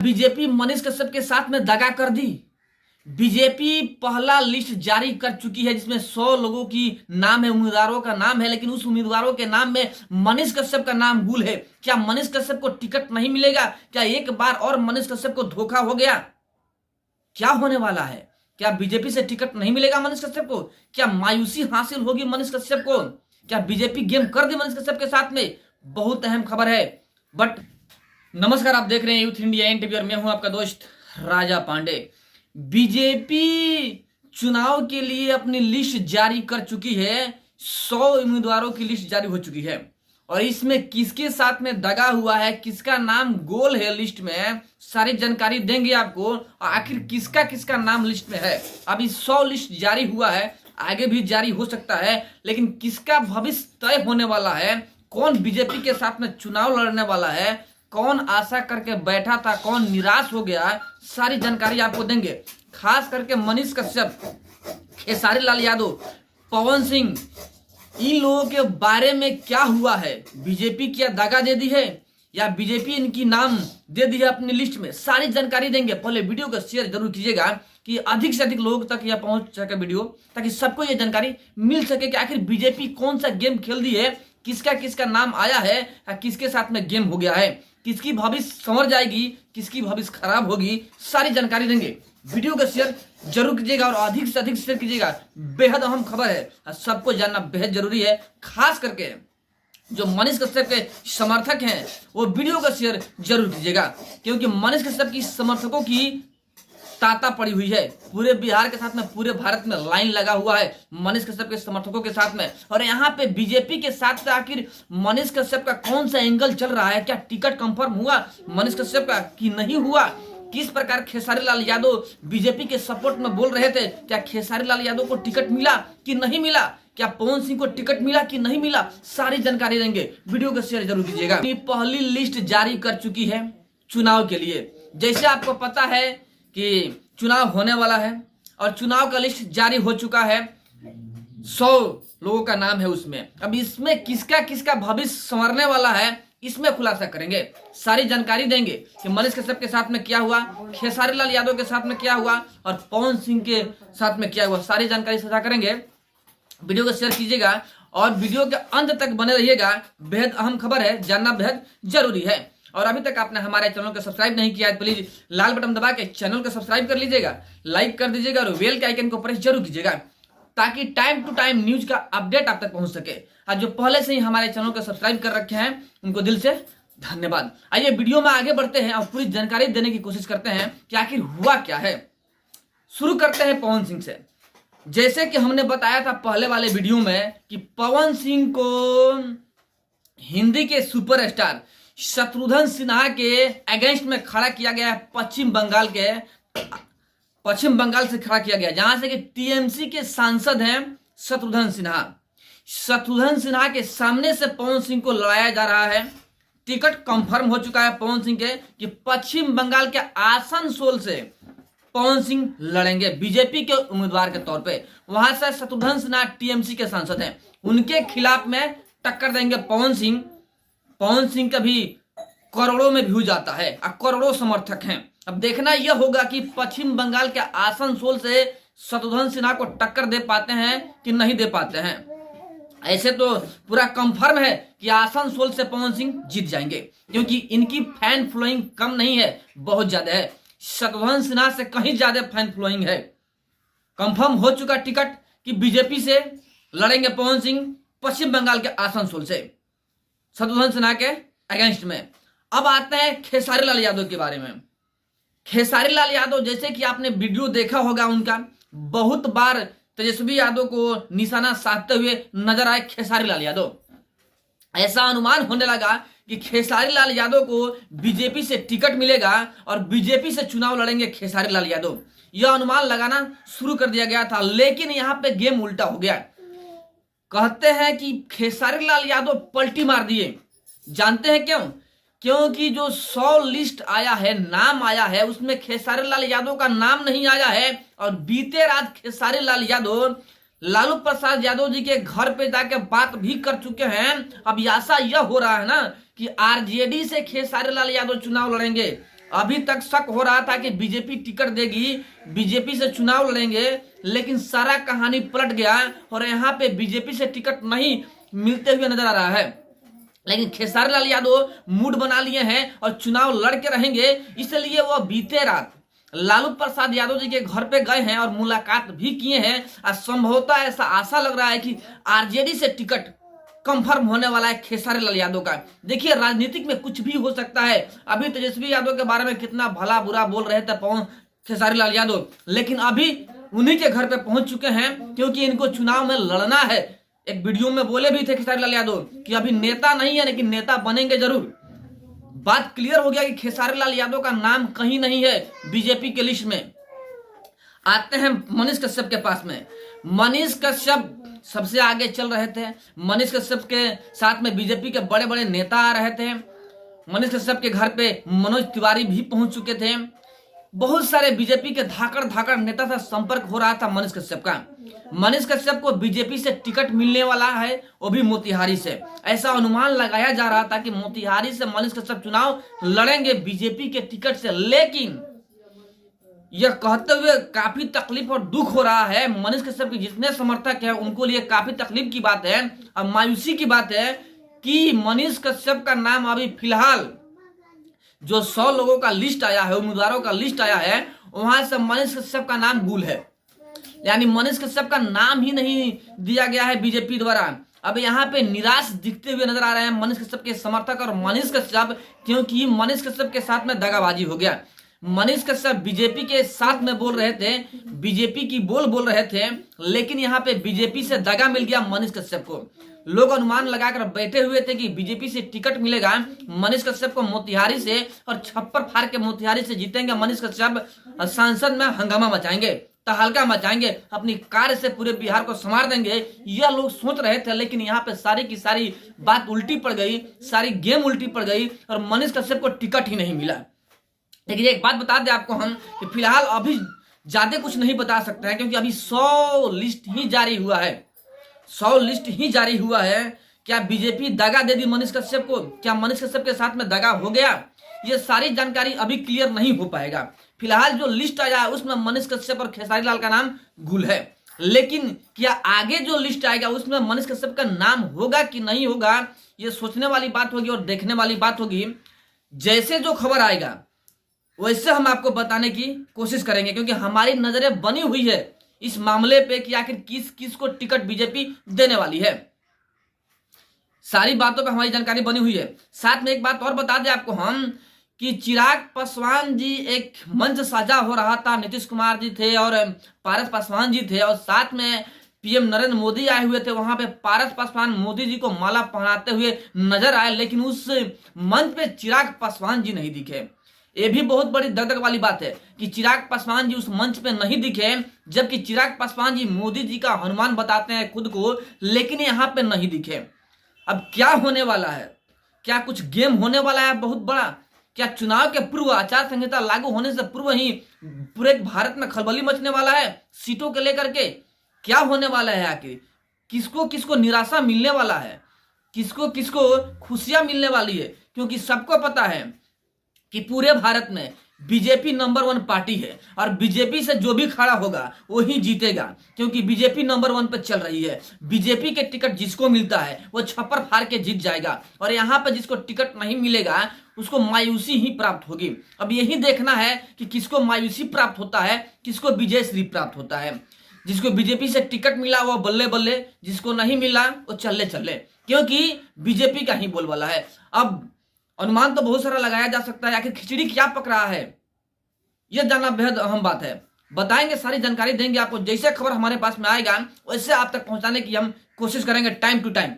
BJP Manish Kashyap के साथ में दगा कर दी। बीजेपी पहला लिस्ट जारी कर चुकी है जिसमें 100 लोगों की नाम है, उम्मीदवारों का नाम है, लेकिन उस उम्मीदवारों के नाम में मनीष कश्यप का नाम भूल है। क्या मनीष कश्यप को टिकट नहीं मिलेगा? क्या एक बार और मनीष कश्यप को धोखा हो गया? क्या होने वाला है? क्या बीजेपी से टिकट नहीं मिलेगा मनीष कश्यप को? क्या मायूसी हासिल होगी मनीष कश्यप को? क्या बीजेपी गेम कर दी मनीष कश्यप के साथ में? बहुत अहम खबर है। बट नमस्कार, आप देख रहे हैं यूथ इंडिया एनटीवी और मैं हूं आपका दोस्त राजा पांडे। बीजेपी चुनाव के लिए अपनी लिस्ट जारी कर चुकी है। 100 उम्मीदवारों की लिस्ट जारी हो चुकी है और इसमें किसके साथ में दगा हुआ है, किसका नाम गोल है लिस्ट में, सारी जानकारी देंगे आपको। और आखिर किसका किसका नाम लिस्ट में है। अभी 100 लिस्ट जारी हुआ है, आगे भी जारी हो सकता है, लेकिन किसका भविष्य तय होने वाला है, कौन बीजेपी के साथ में चुनाव लड़ने वाला है, कौन आशा करके बैठा था, कौन निराश हो गया, सारी जानकारी आपको देंगे। खास करके मनीष कश्यप, खेसारी लाल यादव, पवन सिंह, इन लोगों के बारे में क्या हुआ है। बीजेपी क्या दगा दे दी है या बीजेपी इनकी नाम दे दी है अपनी लिस्ट में, सारी जानकारी देंगे। पहले वीडियो को शेयर जरूर कीजिएगा कि अधिक से अधिक लोगों तक यह पहुंच सके वीडियो, ताकि सबको यह जानकारी मिल सके कि आखिर बीजेपी कौन सा गेम खेल दी है, किसका किसका नाम आया है या किसके साथ में गेम हो गया है, किसकी भविष्य संवर जाएगी, किसकी भविष्य खराब होगी, सारी जानकारी देंगे। वीडियो का शेयर जरूर कीजिएगा और अधिक से अधिक शेयर कीजिएगा। बेहद अहम खबर है, सबको जानना बेहद जरूरी है। खास करके जो मनीष कश्यप के समर्थक हैं वो वीडियो का शेयर जरूर कीजिएगा, क्योंकि मनीष कश्यप की समर्थकों की ताता पड़ी हुई है। पूरे बिहार के साथ में, पूरे भारत में लाइन लगा हुआ है मनीष कश्यप के समर्थकों के साथ में। और यहाँ पे बीजेपी के साथ आखिर मनीष कश्यप का कौन सा एंगल चल रहा है, क्या टिकट कंफर्म हुआ मनीष कश्यप का कि नहीं हुआ, किस प्रकार खेसारी लाल यादव बीजेपी के सपोर्ट में बोल रहे थे, क्या खेसारी लाल यादव को टिकट मिला कि नहीं मिला, क्या पवन सिंह को टिकट मिला कि नहीं मिला, सारी जानकारी देंगे। वीडियो को शेयर जरूर कीजिएगा। पहली लिस्ट जारी कर चुकी है चुनाव के लिए। जैसे आपको पता है कि चुनाव होने वाला है और चुनाव का लिस्ट जारी हो चुका है, 100 लोगों का नाम है उसमें। अब इसमें किसका किसका भविष्य संवरने वाला है, इसमें खुलासा करेंगे, सारी जानकारी देंगे कि मनीष कश्यप के साथ में क्या हुआ, खेसारी लाल यादव के साथ में क्या हुआ और पवन सिंह के साथ में क्या हुआ, सारी जानकारी साझा करेंगे। वीडियो को शेयर कीजिएगा और वीडियो के अंत तक बने रहिएगा। बेहद अहम खबर है, जानना बेहद जरूरी है। और अभी तक आपने हमारे चैनल को सब्सक्राइब नहीं किया है, प्लीज लाल बटन दबा के चैनल को सब्सक्राइब कर लीजिएगा, लाइक कर दीजिएगा और बेल के आइकन को प्रेस जरूर कीजिएगा, ताकि टाइम टू टाइम न्यूज का अपडेट आप तक पहुंच सके। और जो पहले से ही हमारे चैनल को सब्सक्राइब कर रखे हैं उनको दिल से धन्यवाद। आइए वीडियो में आगे बढ़ते हैं और पूरी जानकारी देने की कोशिश करते हैं कि आखिर हुआ क्या है। शुरू करते हैं पवन सिंह से। जैसे कि हमने बताया था पहले वाले वीडियो में कि पवन सिंह को हिंदी के सुपरस्टार शत्रुघ्न सिन्हा के अगेंस्ट में खड़ा किया गया है। पश्चिम बंगाल से खड़ा किया गया, जहां से कि टीएमसी के सांसद हैं शत्रुघ्न सिन्हा। शत्रुघ्न सिन्हा के सामने से पवन सिंह को लड़ाया जा रहा है। टिकट कंफर्म हो चुका है पवन सिंह के कि पश्चिम बंगाल के आसनसोल से पवन सिंह लड़ेंगे बीजेपी के उम्मीदवार के तौर पे। वहां से शत्रुघ्न सिन्हा टीएमसी के सांसद हैं, उनके खिलाफ में टक्कर देंगे पवन सिंह। पवन सिंह का भी करोड़ों में व्यूज आता है और करोड़ों समर्थक हैं। अब देखना यह होगा कि पश्चिम बंगाल के आसनसोल से शत्रुघ्न सिन्हा को टक्कर दे पाते हैं कि नहीं दे पाते हैं। ऐसे तो पूरा कंफर्म है कि आसनसोल से पवन सिंह जीत जाएंगे, क्योंकि इनकी फैन फॉलोइंग कम नहीं है, बहुत ज्यादा है। शत्रुघ्न सिन्हा से कहीं ज्यादा फैन फॉलोइंग है। कंफर्म हो चुका टिकट कि बीजेपी से लड़ेंगे पवन सिंह पश्चिम बंगाल के आसनसोल से शत्रुघ्न सिन्हा के अगेंस्ट में। अब आते हैं खेसारी लाल यादव के बारे में। खेसारी लाल यादव, जैसे कि आपने वीडियो देखा होगा उनका, बहुत बार तेजस्वी यादव को निशाना साधते हुए नजर आए खेसारी लाल यादव। ऐसा अनुमान होने लगा कि खेसारी लाल यादव को बीजेपी से टिकट मिलेगा और बीजेपी से चुनाव लड़ेंगे खेसारी लाल यादव। यह अनुमान लगाना शुरू कर दिया गया था, लेकिन यहां पे गेम उल्टा हो गया। कहते हैं कि खेसारी लाल यादव पलटी मार दिए। जानते हैं क्यों? क्योंकि जो 100 लिस्ट आया है, नाम आया है, उसमें खेसारी लाल यादव का नाम नहीं आया है। और बीते रात खेसारी लाल यादव लालू प्रसाद यादव जी के घर पे जाके बात भी कर चुके हैं। अब ऐसा यह हो रहा है ना कि आरजेडी से खेसारी लाल यादव चुनाव लड़ेंगे, अभी तक शक हो रहा था कि बीजेपी टिकट देगी, बीजेपी से चुनाव लड़ेंगे, लेकिन सारा कहानी पलट गया और यहाँ पे बीजेपी से टिकट नहीं मिलते हुए नजर आ रहा है। लेकिन खेसारी लाल यादव मूड बना लिए हैं और चुनाव लड़ के रहेंगे, इसलिए वो बीते रात लालू प्रसाद यादव जी के घर पे गए हैं और मुलाकात भी किए हैं। और संभवतः ऐसा आशा लग रहा है कि आरजेडी से टिकट कंफर्म होने वाला है खेसारी लाल यादव का। देखिए, राजनीतिक में कुछ भी हो सकता है। अभी तेजस्वी यादव के बारे में कितना भला बुरा बोल रहे थे खेसारी लाल यादव, लेकिन अभी उन्हीं के घर पे पहुंच चुके हैं क्योंकि इनको चुनाव में लड़ना है। एक वीडियो में बोले भी थे खेसारी लाल यादव कि अभी नेता नहीं है लेकिन नेता बनेंगे जरूर। बात क्लियर हो गया कि खेसारी लाल यादव का नाम कहीं नहीं है बीजेपी के लिस्ट में। आते हैं मनीष कश्यप के पास में। मनीष कश्यप सबसे आगे चल रहे थे। मनीष कश्यप के साथ में बीजेपी के बड़े बड़े नेता आ रहे थे। मनीष कश्यप के घर पे मनोज तिवारी भी पहुंच चुके थे। बहुत सारे बीजेपी के धाकड़ धाकड़ नेता से संपर्क हो रहा था मनीष कश्यप का। मनीष कश्यप को बीजेपी से टिकट मिलने वाला है, वो भी मोतिहारी से। ऐसा अनुमान लगाया जा रहा था कि मोतिहारी से मनीष कश्यप चुनाव लड़ेंगे बीजेपी के टिकट से। लेकिन यह कहते हुए काफी तकलीफ और दुख हो रहा है, मनीष कश्यप के जितने समर्थक हैं उनको लिए काफी तकलीफ की बात है और मायूसी की बात है कि मनीष कश्यप का नाम अभी फिलहाल जो 100 लोगों का लिस्ट आया है, उम्मीदवारों का लिस्ट आया है, वहां से मनीष कश्यप का नाम गुल है। यानी मनीष कश्यप का नाम ही नहीं दिया गया है बीजेपी द्वारा। अब यहाँ पे निराश दिखते हुए नजर आ रहे हैं मनीष कश्यप के समर्थक और मनीष कश्यप, क्योंकि मनीष कश्यप के साथ में दगाबाजी हो गया। मनीष कश्यप बीजेपी के साथ में बोल रहे थे, बीजेपी की बोल रहे थे, लेकिन यहाँ पे बीजेपी से दगा मिल गया मनीष कश्यप को। लोग अनुमान लगाकर बैठे हुए थे कि बीजेपी से टिकट मिलेगा मनीष कश्यप को मोतिहारी से और छप्पर फाड़ के मोतिहारी से जीतेंगे मनीष कश्यप। संसद में हंगामा मचाएंगे, तहलका मचाएंगे, अपनी कार्य से पूरे बिहार को संवार देंगे, यह लोग सोच रहे थे। लेकिन यहाँ पे सारी की सारी बात उल्टी पड़ गई, सारी गेम उल्टी पड़ गई और मनीष कश्यप को टिकट ही नहीं मिला। लेकिन एक बात बता दें आपको हम कि फिलहाल अभी ज्यादा कुछ नहीं बता सकते हैं, क्योंकि अभी 100 लिस्ट ही जारी हुआ है। 100 लिस्ट ही जारी हुआ है। क्या बीजेपी दगा दे दी मनीष कश्यप को? क्या मनीष कश्यप के साथ में दगा हो गया? ये सारी जानकारी अभी क्लियर नहीं हो पाएगा। फिलहाल जो लिस्ट आया है उसमें मनीष कश्यप और खेसारी लाल का नाम गुल है, लेकिन क्या आगे जो लिस्ट आएगा उसमें मनीष कश्यप का नाम होगा कि नहीं होगा, ये सोचने वाली बात होगी और देखने वाली बात होगी। जैसे जो खबर आएगा वैसे हम आपको बताने की कोशिश करेंगे, क्योंकि हमारी नजरें बनी हुई है इस मामले पे कि आखिर किस किस को टिकट बीजेपी देने वाली है। सारी बातों पे हमारी जानकारी बनी हुई है। साथ में एक बात और बता दें आपको हम कि चिराग पासवान जी एक मंच साझा हो रहा था। नीतीश कुमार जी थे और पारस पासवान जी थे और साथ में पीएम नरेंद्र मोदी आए हुए थे। वहां पे पारस पासवान मोदी जी को माला पहनाते हुए नजर आए, लेकिन उस मंच पे चिराग पासवान जी नहीं दिखे। ये भी बहुत बड़ी दगदग वाली बात है कि चिराग पासवान जी उस मंच पे नहीं दिखे, जबकि चिराग पासवान जी मोदी जी का हनुमान बताते हैं खुद को, लेकिन यहाँ पे नहीं दिखे। अब क्या होने वाला है? क्या कुछ गेम होने वाला है बहुत बड़ा? क्या चुनाव के पूर्व आचार संहिता लागू होने से पूर्व ही पूरे भारत में खलबली मचने वाला है सीटों के लेकर के? क्या होने वाला है? आखिर किसको किसको निराशा मिलने वाला है, किसको किसको खुशियां मिलने वाली है? क्योंकि सबको पता है कि पूरे भारत में बीजेपी नंबर 1 पार्टी है और बीजेपी से जो भी खड़ा होगा वही जीतेगा, क्योंकि बीजेपी नंबर 1 पे चल रही है। बीजेपी के टिकट जिसको मिलता है वो छप्पर फाड़ के जीत जाएगा और यहाँ पे जिसको टिकट नहीं मिलेगा उसको मायूसी ही प्राप्त होगी। अब यही देखना है कि किसको मायूसी प्राप्त होता है, किसको विजय श्री प्राप्त होता है। जिसको बीजेपी से टिकट मिला वो बल्ले बल्ले, जिसको नहीं मिला वो चले चले, क्योंकि बीजेपी का ही बोलबाला है। अब अनुमान तो बहुत सारा लगाया जा सकता है, आखिर खिचड़ी क्या पक रहा है यह जानना बेहद अहम बात है। बताएंगे, सारी जानकारी देंगे आपको। जैसे खबर हमारे पास में आएगा वैसे आप तक पहुंचाने की हम कोशिश करेंगे टाइम टू टाइम।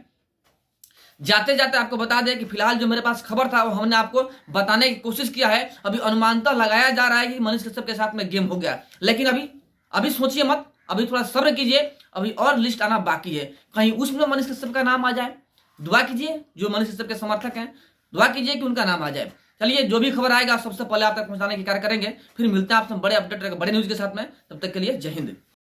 जाते जाते आपको बता दें कि फिलहाल जो मेरे पास खबर था वो हमने आपको बताने की कोशिश किया है। अभी अनुमानता लगाया जा रहा है कि मनीष कश्यप के साथ में गेम हो गया, लेकिन अभी सोचिए मत, अभी थोड़ा सब्र कीजिए, अभी और लिस्ट आना बाकी है। कहीं उसमें मनीष कश्यप का नाम आ जाए। दुआ कीजिए, जो मनीष कश्यप के समर्थक हैं दुआ कीजिए कि उनका नाम आ जाए। चलिए, जो भी खबर आएगा सबसे पहले आप तक पहुंचाने की कार्य करेंगे। फिर मिलते हैं आपसे बड़े अपडेट बड़े न्यूज के साथ में। तब तक के लिए जय हिंद।